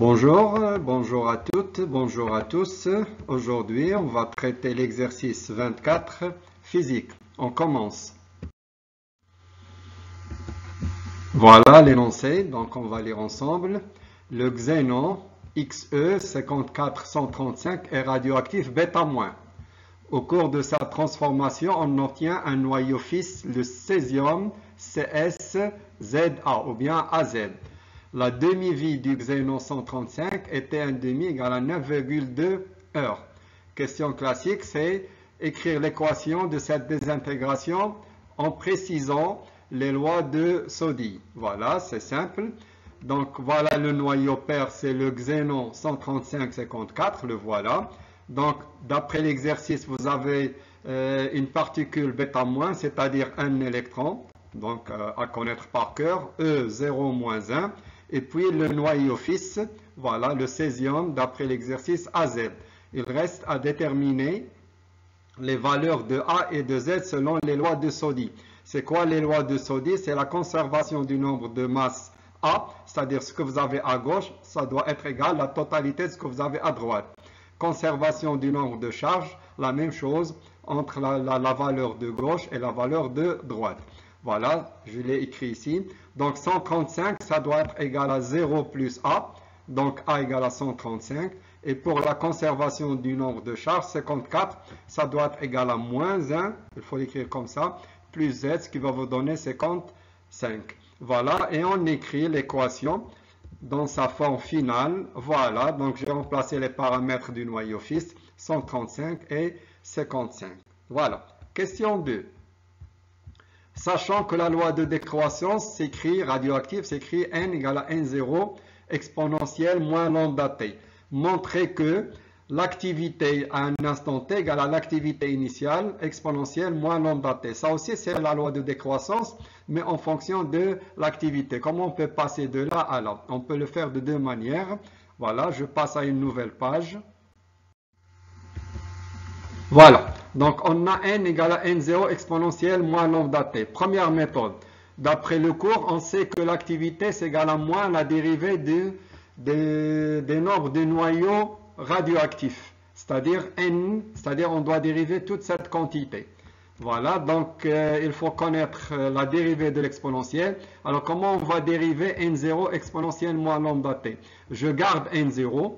Bonjour à toutes, bonjour à tous. Aujourd'hui, on va traiter l'exercice 24, physique. On commence. Voilà l'énoncé, donc on va lire ensemble. Le xénon Xe54135 est radioactif β-. Au cours de sa transformation, on obtient un noyau fils, le césium CsZa ou bien Az. La demi-vie du xénon 135 était un demi égal à 9,2 heures. Question classique, c'est écrire l'équation de cette désintégration en précisant les lois de Soddy. Voilà, c'est simple. Donc voilà le noyau père, c'est le xénon 135,54, le voilà. Donc d'après l'exercice, vous avez une particule β-, c'est-à-dire un électron, donc à connaître par cœur, E0-1. Et puis le noyau fils, voilà le césium d'après l'exercice Az. Il reste à déterminer les valeurs de A et de Z selon les lois de Soddy. C'est quoi les lois de Soddy? C'est la conservation du nombre de masse A, c'est-à-dire ce que vous avez à gauche, ça doit être égal à la totalité de ce que vous avez à droite. Conservation du nombre de charges, la même chose entre la valeur de gauche et la valeur de droite. Voilà, je l'ai écrit ici. Donc 135, ça doit être égal à 0 plus A. Donc A égale à 135. Et pour la conservation du nombre de charges, 54, ça doit être égal à moins 1. Il faut l'écrire comme ça. Plus Z, ce qui va vous donner 55. Voilà, et on écrit l'équation dans sa forme finale. Voilà, donc j'ai remplacé les paramètres du noyau fils, 135 et 55. Voilà. Question 2. Sachant que la loi de décroissance s'écrit, radioactive, s'écrit n égale à n0 exponentielle moins lambda t. Montrez que l'activité à un instant t égale à l'activité initiale exponentielle moins lambda t. Ça aussi, c'est la loi de décroissance, mais en fonction de l'activité. Comment on peut passer de là à là? On peut le faire de deux manières. Voilà, je passe à une nouvelle page. Voilà, donc on a n égale à n0 exponentielle moins lambda t. Première méthode. D'après le cours, on sait que l'activité c'est égal à moins la dérivée des nombres de noyaux radioactifs. C'est-à-dire n, c'est-à-dire on doit dériver toute cette quantité. Voilà, donc il faut connaître la dérivée de l'exponentielle. Alors comment on va dériver n0 exponentielle moins lambda t? Je garde n0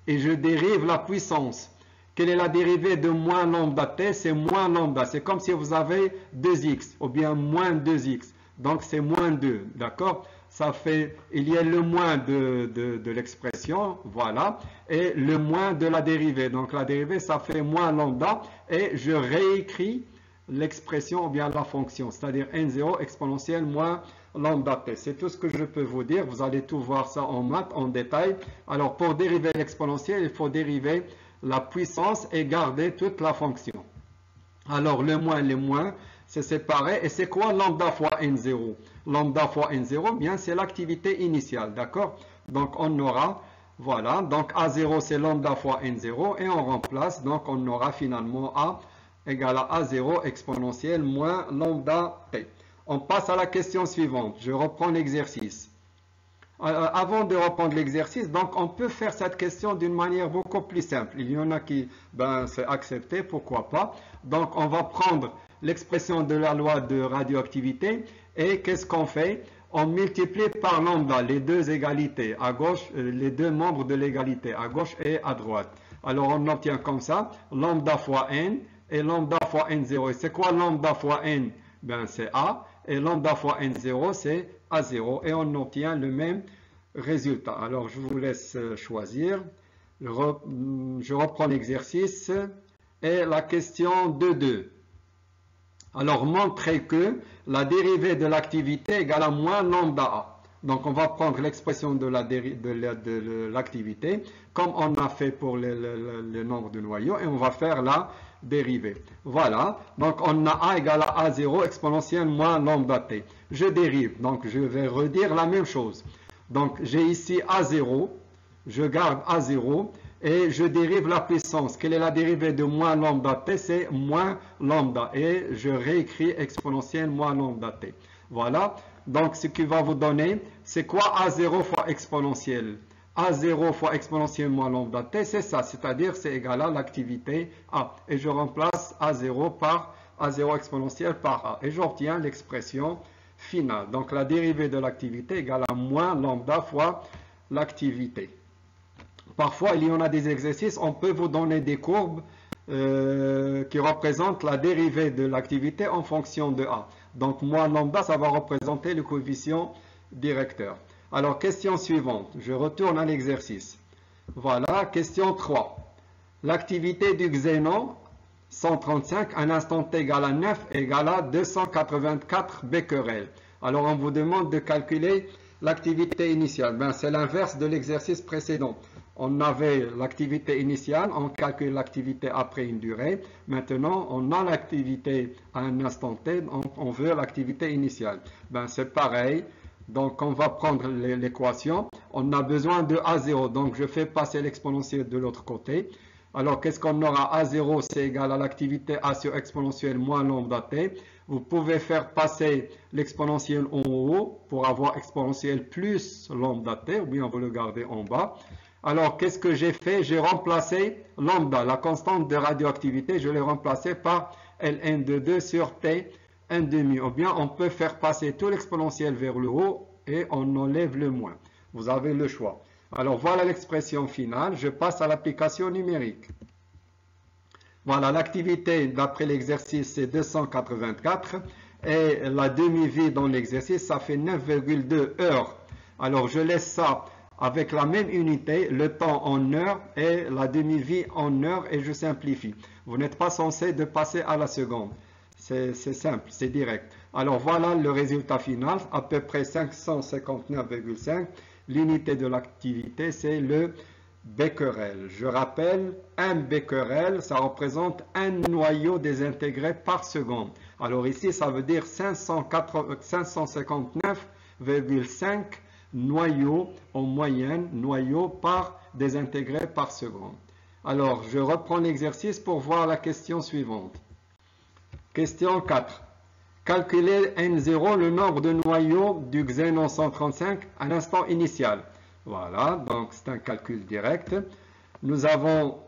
et je dérive la puissance. Quelle est la dérivée de moins lambda t? C'est moins lambda. C'est comme si vous avez 2x ou bien moins 2x. Donc c'est moins 2. D'accord? Ça fait, il y a le moins de l'expression, voilà, et le moins de la dérivée. Donc la dérivée, ça fait moins lambda. Et je réécris l'expression ou bien la fonction, c'est-à-dire n0 exponentielle moins lambda t. C'est tout ce que je peux vous dire. Vous allez tout voir ça en maths, en détail. Alors pour dériver l'exponentielle, il faut dériver la puissance et garder toute la fonction. Alors le moins, c'est séparé. Et c'est quoi lambda fois n0? Lambda fois n0, bien c'est l'activité initiale, d'accord? Donc on aura, voilà, donc A0 c'est lambda fois n0 et on remplace, donc on aura finalement A égale à A0 exponentielle moins lambda t. On passe à la question suivante. Je reprends l'exercice. Avant de reprendre l'exercice, donc on peut faire cette question d'une manière beaucoup plus simple. Il y en a qui, c'est accepté, pourquoi pas. Donc on va prendre l'expression de la loi de radioactivité et qu'est-ce qu'on fait? On multiplie par lambda les deux égalités, à gauche, les deux membres de l'égalité, à gauche et à droite. Alors on obtient comme ça, lambda fois n et lambda fois n0. Et c'est quoi lambda fois n? C'est A. Et lambda fois n0, c'est A0. Et on obtient le même résultat. Alors, je vous laisse choisir. Je reprends l'exercice. Et la question 2.2. Alors, montrez que la dérivée de l'activité est égale à moins lambda A. Donc, on va prendre l'expression de l'activité, comme on a fait pour le nombre de noyaux, et on va faire la dérivée. Voilà, donc on a A égale à A0 exponentielle moins lambda t. Je dérive, donc je vais redire la même chose. Donc j'ai ici A0, je garde A0 et je dérive la puissance. Quelle est la dérivée de moins lambda t? C'est moins lambda et je réécris exponentielle moins lambda t. Voilà, donc ce qui va vous donner, c'est quoi A0 fois exponentielle? A0 fois exponentielle moins lambda t, c'est ça, c'est-à-dire c'est égal à l'activité A. Et je remplace A0 par A0 exponentielle par A. Et j'obtiens l'expression finale. Donc la dérivée de l'activité égale à moins lambda fois l'activité. Parfois, il y en a des exercices, on peut vous donner des courbes qui représentent la dérivée de l'activité en fonction de A. Donc moins lambda, ça va représenter le coefficient directeur. Alors, question suivante. Je retourne à l'exercice. Voilà, question 3. L'activité du xénon 135, un instant t égale à 9 égale à 284 becquerels. Alors, on vous demande de calculer l'activité initiale. Ben, c'est l'inverse de l'exercice précédent. On avait l'activité initiale, on calcule l'activité après une durée. Maintenant, on a l'activité à un instant t, on veut l'activité initiale. Ben, c'est pareil. Donc, on va prendre l'équation. On a besoin de A0. Donc, je fais passer l'exponentielle de l'autre côté. Alors, qu'est-ce qu'on aura? A0, c'est égal à l'activité A sur exponentielle moins lambda t. Vous pouvez faire passer l'exponentielle en haut pour avoir exponentielle plus lambda t, ou bien vous le gardez en bas. Alors, qu'est-ce que j'ai fait? J'ai remplacé lambda, la constante de radioactivité, je l'ai remplacée par ln de 2 sur t 1,5. Ou bien, on peut faire passer tout l'exponentiel vers le haut et on enlève le moins. Vous avez le choix. Alors, voilà l'expression finale. Je passe à l'application numérique. Voilà, l'activité d'après l'exercice, c'est 284. Et la demi-vie dans l'exercice, ça fait 9,2 heures. Alors, je laisse ça avec la même unité, le temps en heures et la demi-vie en heures, et je simplifie. Vous n'êtes pas censé de passer à la seconde. C'est simple, c'est direct. Alors voilà le résultat final, à peu près 559,5. L'unité de l'activité, c'est le becquerel. Je rappelle, un becquerel, ça représente un noyau désintégré par seconde. Alors ici, ça veut dire 559,5 noyaux en moyenne, noyaux par désintégré par seconde. Alors, je reprends l'exercice pour voir la question suivante. Question 4. Calculez N0, le nombre de noyaux du xénon 135 à l'instant initial. Voilà, donc c'est un calcul direct. Nous avons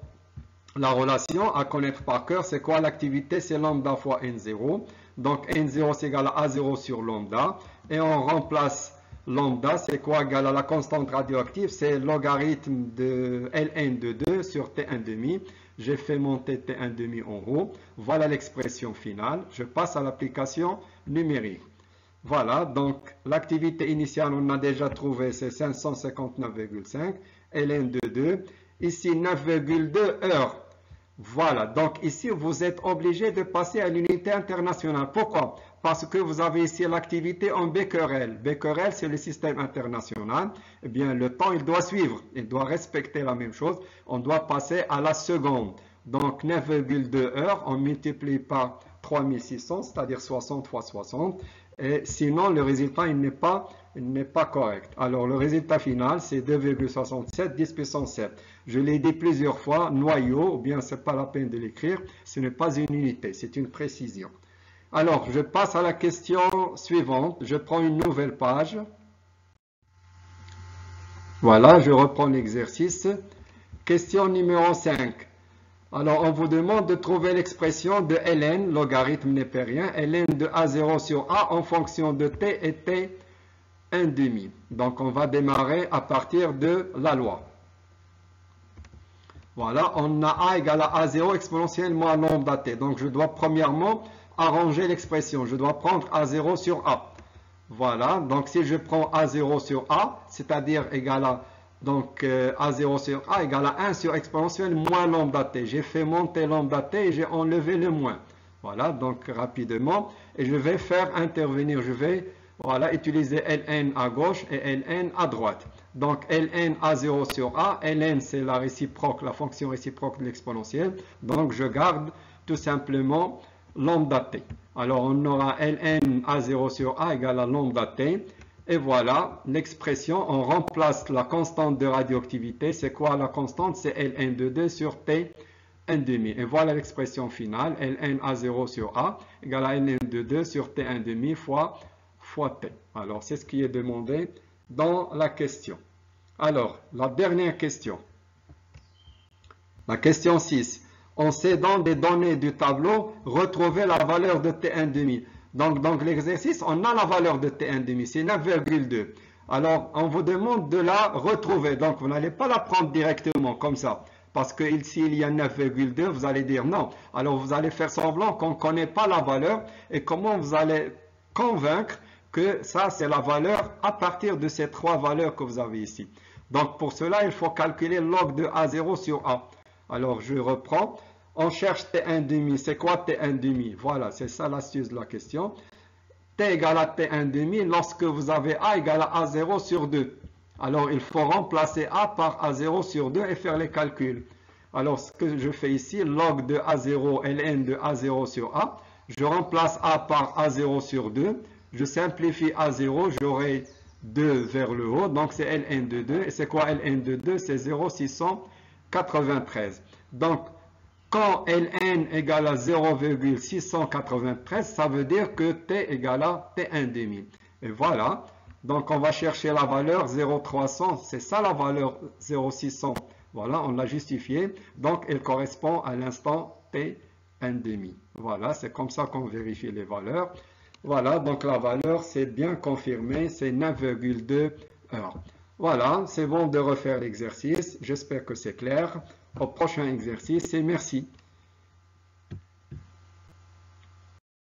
la relation à connaître par cœur. C'est quoi l'activité? C'est lambda fois N0. Donc N0 c'est égal à A0 sur lambda. Et on remplace lambda, c'est quoi égal à la constante radioactive? C'est logarithme de ln de 2 sur t1,5. J'ai fait monter t1,5 en haut. Voilà l'expression finale. Je passe à l'application numérique. Voilà, donc l'activité initiale, on a déjà trouvé, c'est 559,5. ln de 2. Ici, 9,2 heures. Voilà, donc ici, vous êtes obligé de passer à l'unité internationale. Pourquoi? Parce que vous avez ici l'activité en becquerel. Becquerel, c'est le système international. Eh bien, le temps, il doit suivre. Il doit respecter la même chose. On doit passer à la seconde. Donc, 9,2 heures, on multiplie par 3600, c'est-à-dire 60 fois 60. Et sinon, le résultat, il n'est pas correct. Alors, le résultat final, c'est 2,67, 10 puissance 7. Je l'ai dit plusieurs fois, noyau, ou bien ce n'est pas la peine de l'écrire, ce n'est pas une unité, c'est une précision. Alors, je passe à la question suivante. Je prends une nouvelle page. Voilà, je reprends l'exercice. Question numéro 5. Alors, on vous demande de trouver l'expression de ln, logarithme népérien, ln de A0 sur A en fonction de t et t 1,5. Donc, on va démarrer à partir de la loi. Voilà, on a A égale à A0 exponentielle moins lambda t. Donc, je dois premièrement arranger l'expression. Je dois prendre A0 sur A. Voilà, donc si je prends A0 sur A, c'est-à-dire égal à donc A0 sur A égale à 1 sur exponentielle moins lambda t. J'ai fait monter lambda t et j'ai enlevé le moins. Voilà, donc rapidement. Et je vais faire intervenir, je vais utiliser ln à gauche et ln à droite. Donc ln A0 sur A, ln c'est la réciproque, la fonction réciproque de l'exponentielle. Donc je garde tout simplement lambda t. Alors on aura ln A0 sur A égale à lambda t. Et voilà l'expression, on remplace la constante de radioactivité. C'est quoi la constante? C'est ln de 2 sur t 1,5. Et voilà l'expression finale, ln A0 sur A égale à ln de 2 sur t 1,5 fois t. Alors c'est ce qui est demandé dans la question. Alors, la dernière question. La question 6. On sait dans des données du tableau retrouver la valeur de T1,5. Donc, dans l'exercice, on a la valeur de T1,5, c'est 9,2. Alors, on vous demande de la retrouver. Donc, vous n'allez pas la prendre directement comme ça. Parce que ici, il y a 9,2, vous allez dire non. Alors, vous allez faire semblant qu'on ne connaît pas la valeur. Et comment vous allez convaincre que ça, c'est la valeur à partir de ces trois valeurs que vous avez ici. Donc, pour cela, il faut calculer log de A0 sur A. Alors, je reprends. On cherche T1,5. C'est quoi T1,5? Voilà, c'est ça l'astuce de la question. T égale à T1,5 lorsque vous avez A égale à A0 sur 2. Alors, il faut remplacer A par A0 sur 2 et faire les calculs. Alors, ce que je fais ici, log de A0, ln de A0 sur A. Je remplace A par A0 sur 2. Je simplifie A0, j'aurai 2 vers le haut. Donc, c'est ln de 2. Et c'est quoi ln de 2? C'est 0,693. Donc, quand ln égale à 0,693, ça veut dire que t égale à T1,5. Et voilà. Donc, on va chercher la valeur 0,300. C'est ça la valeur 0,600. Voilà, on l'a justifié. Donc, elle correspond à l'instant T1,5. Voilà, c'est comme ça qu'on vérifie les valeurs. Voilà, donc la valeur, c'est bien confirmé. C'est 9,2 heures. Voilà, c'est bon de refaire l'exercice. J'espère que c'est clair. Au prochain exercice et merci.